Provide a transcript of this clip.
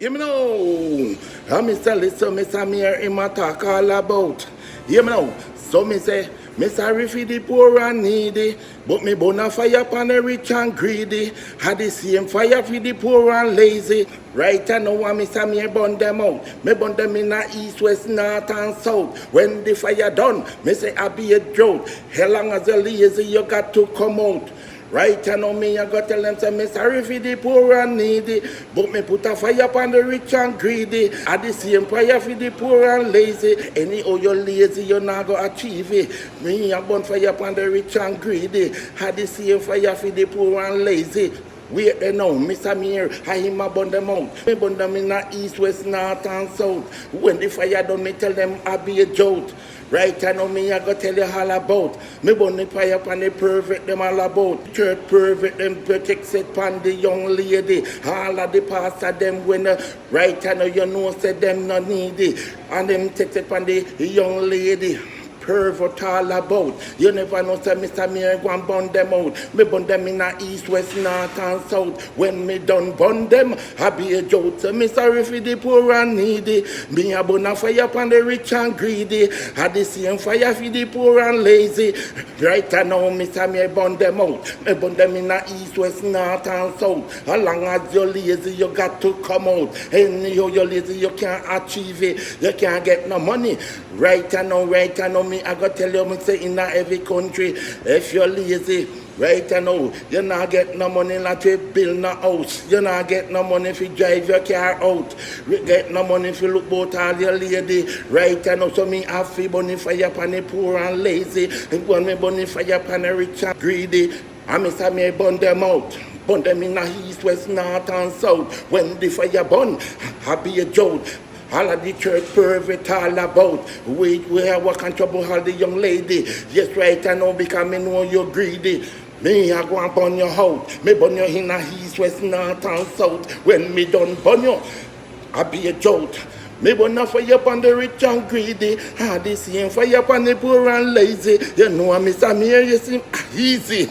You know, I'm Mr. Listen, Mr. Mayor, him a talk all about. You know, so me say, me sorry for the poor and needy, but me burn a fire upon the rich and greedy. Had the same fire for the poor and lazy. Right now, I'm Mr. Mayor burn them out. Me burn them in the east, west, north and south. When the fire done, me say I be a drought. How long as you lazy, you got to come out. Right now, me I got tell them say me sorry for the poor and needy, but me put a fire upon the rich and greedy. At the same fire for the poor and lazy. Anyhow you lazy, you not go achieve it. Me I burn fire upon the rich and greedy. At the same fire for the poor and lazy. Wait there now, Mr. Mayor, I him a burn them out. Me burn them in the east, west, north and south. When the fire done, me tell them I be a jolt. Right now, me I go tell you all about. Me burn the fire upon the perfect them all about. Church perfect them protect it upon the young lady. All of the pastor them when right now you know say them not needy. And them take it upon the young lady. Pervert all about. You never know, say Mr. Mayor go and burn them out. Me burn them in the east, west, north and south. When me done burn them, I be a joke. So me sorry for the poor and needy. Me a burn a fire upon the rich and greedy. I the same fire for the poor and lazy. Right now, Mr. Mayor burn them out. Me burn them in the east, west, north and south. As long as you're lazy, you got to come out. Anyhow you're lazy, you can't achieve it. You can't get no money. Right now, me I gotta tell you, me say in every country, if you're lazy, right now, you not get no money like to build no house. You not get no money if you drive your car out. You get no money if you look about all your lady. Right now, so me have to burn fire upon the poor and lazy. And when me burn fire upon the rich and greedy, I Mr. May burn them out. Burn them in the east, west, north and south. When the fire burn, I be a joke. All of the church perfect all about. We have working trouble all the young lady. Yes, right, I know because me know you're greedy. Me I go and burn your house. Me burn you in the east, west, north and south. When me done burn you, I be a joke. Me burn a fire upon the rich and greedy. And the same fire upon the poor and lazy. You know, Mr. Mayor, you see, easy.